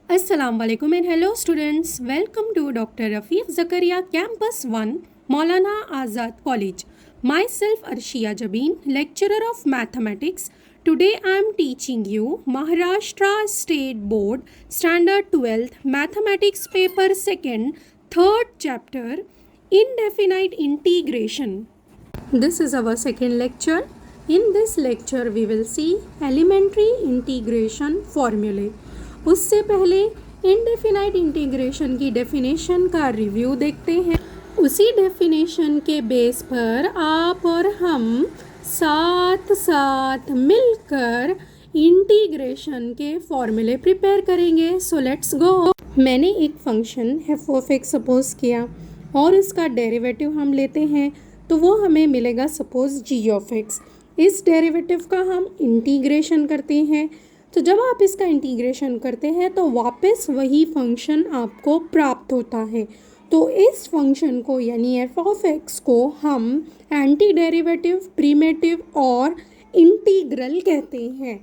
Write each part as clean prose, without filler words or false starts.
Assalamu alaikum and hello students. Welcome to Dr. Rafiq Zakaria Campus 1 Maulana Azad College. Myself Arshia Jabin, lecturer of mathematics. Today I am teaching you Maharashtra State Board Standard 12th Mathematics Paper 2nd 3rd chapter Indefinite Integration. This is our second lecture. In this lecture we will see elementary integration formulae. उससे पहले indefinite integration की definition का review देखते हैं। उसी definition के base पर आप और हम साथ साथ मिलकर इंटीग्रेशन के फॉर्मूले प्रिपेयर करेंगे। So let's go. मैंने एक function F of x suppose किया और इसका डेरिवेटिव हम लेते हैं तो वो हमें मिलेगा सपोज जी ऑफ एक्स। इस डेरिवेटिव का हम इंटीग्रेशन करते हैं तो जब आप इसका इंटीग्रेशन करते हैं तो वापस वही फंक्शन आपको प्राप्त होता है। तो इस फंक्शन को यानी एफ ऑफ एक्स को हम एंटी डेरिवेटिव, प्रीमेटिव और इंटीग्रल कहते हैं।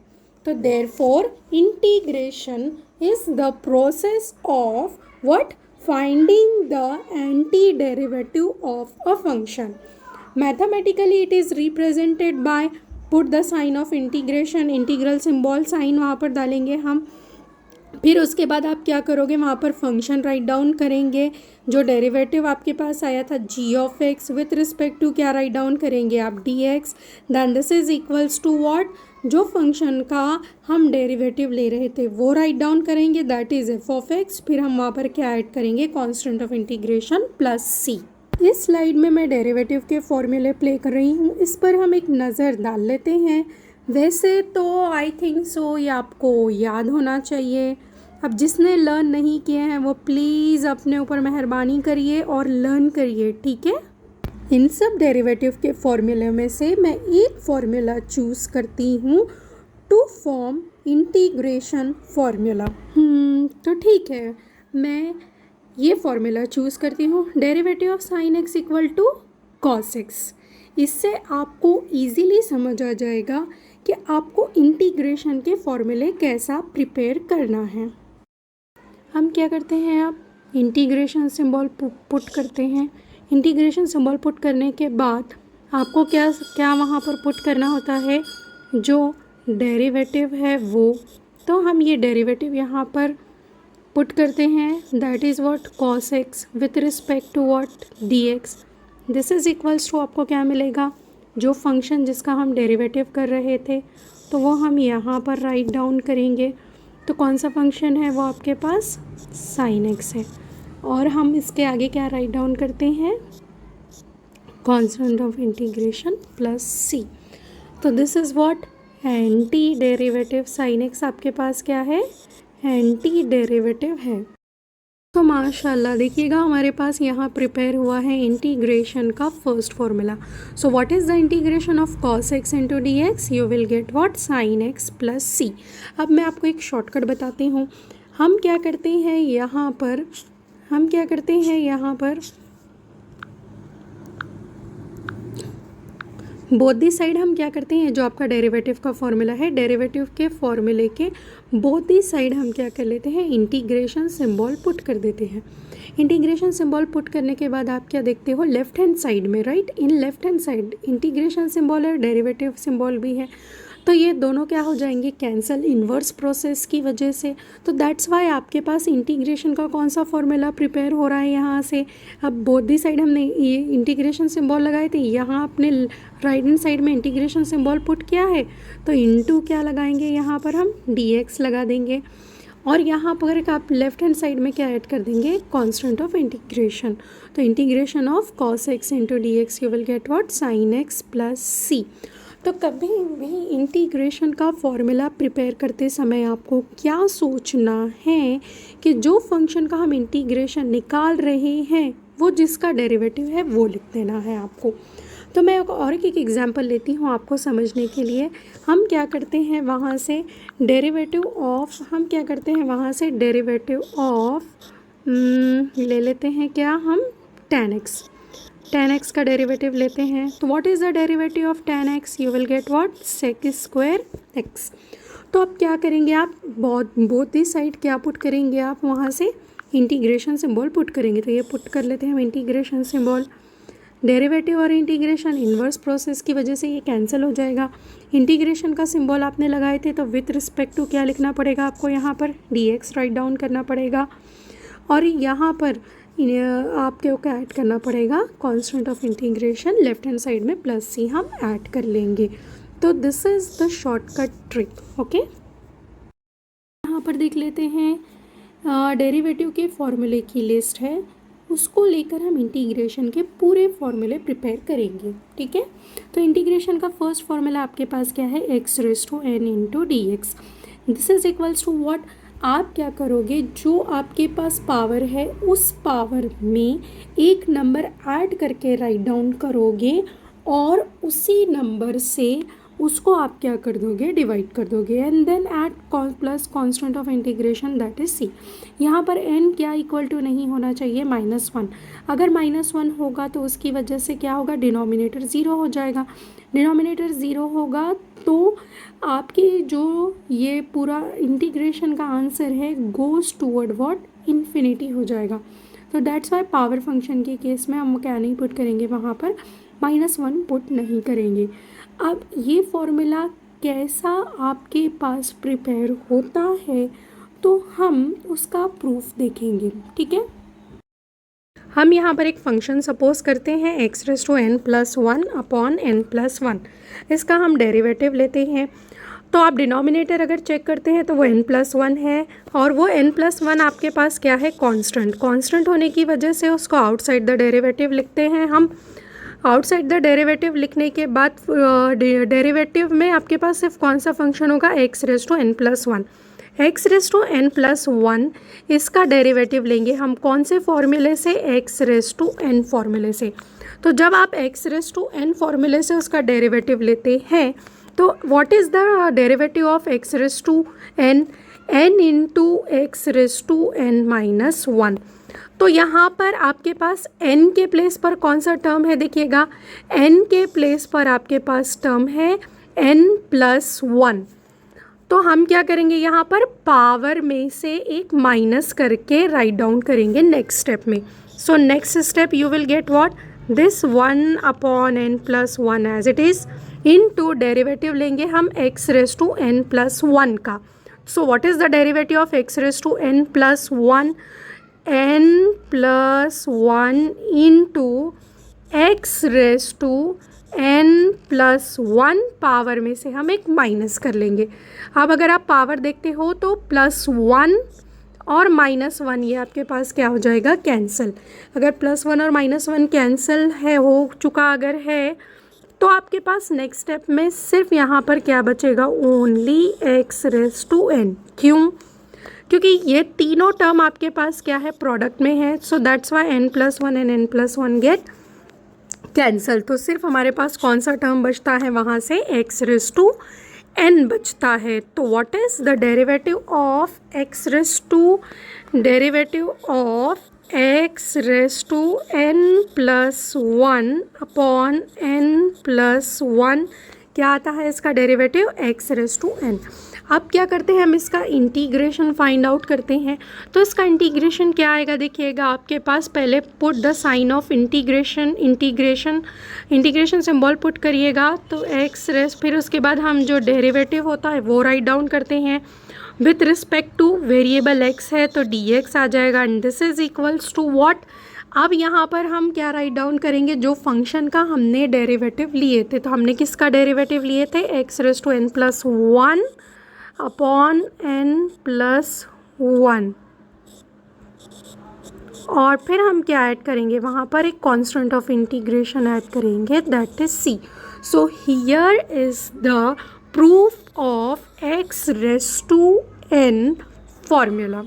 तो therefore integration is the process of what finding the anti derivative of a function. Mathematically it is represented by put the sign of integration, integral symbol sign वहाँ पर डालेंगे हम। फिर उसके बाद आप क्या करोगे, वहाँ पर फंक्शन राइट डाउन करेंगे। जो डेरिवेटिव आपके पास आया था G of X with respect to क्या राइट डाउन करेंगे आप D X. Then this is equals to what, जो फंक्शन का हम डेरिवेटिव ले रहे थे वो राइट डाउन करेंगे, that is F of X. फिर हम वहाँ पर क्या ऐड करेंगे, constant of integration plus C. इस स्लाइड में मैं डेरिवेटिव के फॉर्मूले प्ले कर रही हूँ, इस पर हम एक नज़र डाल लेते हैं। वैसे तो आई थिंक सो ये आपको याद होना चाहिए। अब जिसने लर्न नहीं किए हैं वो प्लीज़ अपने ऊपर मेहरबानी करिए और लर्न करिए, ठीक है। इन सब डेरिवेटिव के फॉर्मूले में से मैं एक फॉर्मूला चूज़ करती हूँ टू फॉर्म इंटीग्रेशन फॉर्मूला। तो ठीक है, मैं ये फॉर्मूला चूज़ करती हूँ, derivative of sine X equal to cos X. इससे आपको इजीली समझ आ जाएगा कि आपको इंटीग्रेशन के फॉर्मूले कैसा प्रिपेयर करना है। हम क्या करते हैं, अब इंटीग्रेशन सिंबल पुट करते हैं। इंटीग्रेशन सिंबल पुट करने के बाद आपको क्या क्या वहाँ पर पुट करना होता है, जो डेरिवेटिव है वो। तो हम ये डेरिवेटिव यहाँ पर पुट करते हैं, that is what cos X with respect to what D x. This is equals to आपको क्या मिलेगा, जो फंक्शन जिसका हम डेरिवेटिव कर रहे थे तो वो हम यहाँ पर राइट डाउन करेंगे। तो कौन सा फंक्शन है, वो आपके पास साइन एक्स है। और हम इसके आगे क्या राइट डाउन करते हैं, constant of integration plus C. तो this is what anti derivative sine x आपके पास क्या है, एंटी डेरिवेटिव है। तो माशाल्लाह देखिएगा हमारे पास यहाँ प्रिपेयर हुआ है इंटीग्रेशन का first formula. So what is the integration of cos X into D X, you will get what sine X plus C. अब मैं आपको एक शॉर्टकट बताती हूँ। हम क्या करते हैं यहाँ पर, बोथ दी साइड हम क्या करते हैं, जो आपका डेरिवेटिव का फॉर्मूला है, डेरिवेटिव के फॉर्मूले के बोथ दी साइड हम क्या कर लेते हैं, इंटीग्रेशन सिंबल पुट कर देते हैं। इंटीग्रेशन सिंबल पुट करने के बाद आप क्या देखते हो, लेफ्ट हैंड साइड में, right, in left hand side integration symbol है, डेरिवेटिव सिंबल भी है। तो ये दोनों क्या हो जाएंगे, कैंसल, इन्वर्स प्रोसेस की वजह से। तो दैट्स वाई आपके पास इंटीग्रेशन का कौन सा फॉर्मूला प्रिपेयर हो रहा है यहाँ से। अब बोथ दी साइड हमने ये इंटीग्रेशन सिंबल लगाए थे, यहाँ अपने राइट हैंड साइड में इंटीग्रेशन सिंबल पुट किया है तो इनटू क्या लगाएंगे, यहाँ पर हम डी एक्स लगा देंगे। और यहाँ पर आप लेफ्ट हैंड साइड में क्या ऐड कर देंगे, कॉन्स्टेंट ऑफ इंटीग्रेशन। तो integration of cos X into D X, you will get what sine X plus C. तो कभी भी इंटीग्रेशन का फॉर्मूला प्रिपेयर करते समय आपको क्या सोचना है कि जो फंक्शन का हम इंटीग्रेशन निकाल रहे हैं वो जिसका डेरिवेटिव है वो लिख देना है आपको। तो मैं और एक एग्जांपल लेती हूँ आपको समझने के लिए। हम क्या करते हैं वहाँ से डेरिवेटिव ऑफ, ले लेते हैं क्या हम, tan x का डेरिवेटिव लेते हैं। तो what is the derivative of tan x, you will get what sec square x। तो अब क्या करेंगे आप, बोथ दिस साइड क्या पुट करेंगे आप, वहाँ से इंटीग्रेशन सिंबल पुट करेंगे। तो ये पुट कर लेते हैं हम इंटीग्रेशन सिंबल। डेरिवेटिव और इंटीग्रेशन इन्वर्स प्रोसेस की वजह से ये कैंसिल हो जाएगा। इंटीग्रेशन का सिंबल आपने लगाए थे तो विथ रिस्पेक्ट टू क्या लिखना पड़ेगा आपको, यहाँ पर dx राइट डाउन करना पड़ेगा, और यहाँ पर आपको क्या ऐड करना पड़ेगा, constant of integration left hand side में प्लस सी हम ऐड कर लेंगे। तो this is the shortcut trick. Okay, यहाँ पर देख लेते हैं डेरिवेटिव के फॉर्मूले की लिस्ट है, उसको लेकर हम इंटीग्रेशन के पूरे फॉर्मूले प्रिपेयर करेंगे। ठीक है, तो इंटीग्रेशन का फर्स्ट फॉर्मूला आपके पास क्या है, x raise to n into D x. This is equals to what, आप क्या करोगे, जो आपके पास पावर है उस पावर में एक नंबर ऐड करके राइट डाउन करोगे और उसी नंबर से उसको आप क्या कर दोगे, डिवाइड कर दोगे, and then add plus constant of integration that is c. यहाँ पर n क्या इक्वल टू नहीं होना चाहिए, -1। अगर -1 होगा तो उसकी वजह से क्या होगा, डिनोमिनेटर ज़ीरो हो जाएगा। डिनोमिनेटर ज़ीरो होगा तो आपकी जो ये पूरा इंटीग्रेशन का आंसर है गोज़ टूवर्ड व्हाट, इन्फिनिटी हो जाएगा। तो दैट्स वाई पावर फंक्शन के केस में हम क्या नहीं पुट करेंगे, वहाँ पर -1 पुट नहीं करेंगे। अब ये फॉर्मूला कैसा आपके पास प्रिपेयर होता है तो हम उसका प्रूफ देखेंगे। ठीक है, हम यहाँ पर एक फंक्शन सपोज करते हैं x raise to n plus 1 upon n plus 1। इसका हम डेरिवेटिव लेते हैं, तो आप डिनोमिनेटर अगर चेक करते हैं तो वो n प्लस 1 है, और वो n प्लस 1 आपके पास क्या है, कांस्टेंट होने की वजह से उसको आउटसाइड द डेरिवेटिव लिखते हैं हम। आउटसाइड द डेरिवेटिव लिखने के बाद डेरिवेटिव में आपके पास सिर्फ कौन सा फंक्शन होगा, x raise to n plus 1। x raise to n plus 1 इसका डेरिवेटिव लेंगे हम कौन से फॉर्मूले से, x रेज़ टू n फॉर्मूले से। तो जब आप x रेज़ टू n फॉर्मूले से उसका डेरिवेटिव लेते हैं तो what is the derivative of x raise to n, n into x raise to n minus 1। तो यहाँ पर आपके पास n के प्लेस पर कौन सा टर्म है, देखिएगा n के प्लेस पर आपके पास टर्म है n प्लस 1। तो हम क्या करेंगे, यहाँ पर पावर में से एक माइनस करके राइट डाउन करेंगे नेक्स्ट स्टेप में। So next step you will get what, this 1 upon n plus 1 as it is, in to derivative लेंगे हम x raise to n plus 1 का। So what is the derivative of x raise to n plus 1, n plus 1 into x raise to n plus 1, power में से हम एक minus कर लेंगे। अब अगर आप पावर देखते हो तो +1 और -1 ये आपके पास क्या हो जाएगा, कैंसिल। अगर +1 और -1 कैंसिल है, हो चुका अगर है, तो आपके पास नेक्स्ट स्टेप में सिर्फ यहाँ पर क्या बचेगा, only x raise to n। क्यों, क्योंकि ये तीनों टर्म आपके पास क्या है, प्रोडक्ट में है। So that's why n plus 1 and n plus 1 get cancel. तो सिर्फ हमारे पास कौन सा टर्म बचता है, वहाँ से x रेज़ टू n बचता है। तो what is the derivative of x raise to, derivative of x raise to n plus 1 upon n plus 1 क्या आता है इसका derivative, x raise to n। अब क्या करते हैं, हम इसका इंटीग्रेशन फाइंड आउट करते हैं। तो इसका इंटीग्रेशन क्या आएगा, देखिएगा आपके पास पहले put the sign of integration symbol put करिएगा, तो x रेज़, फिर उसके बाद हम जो डेरिवेटिव होता है वो राइट डाउन करते हैं with respect to variable x है तो dx आ जाएगा, and this is equals to what. अब यहाँ पर हम क्या राइट डाउन करेंगे, जो फंक्शन का हमने डेरिवेटिव लिए थे। तो हमने किसका डेरिवेटिव लिए थे, x raise to n plus 1 upon n plus 1, और फिर हम क्या ऐड करेंगे, वहाँ पर एक कांस्टेंट ऑफ इंटीग्रेशन ऐड करेंगे that is c। So here is the proof of x raise to n formula.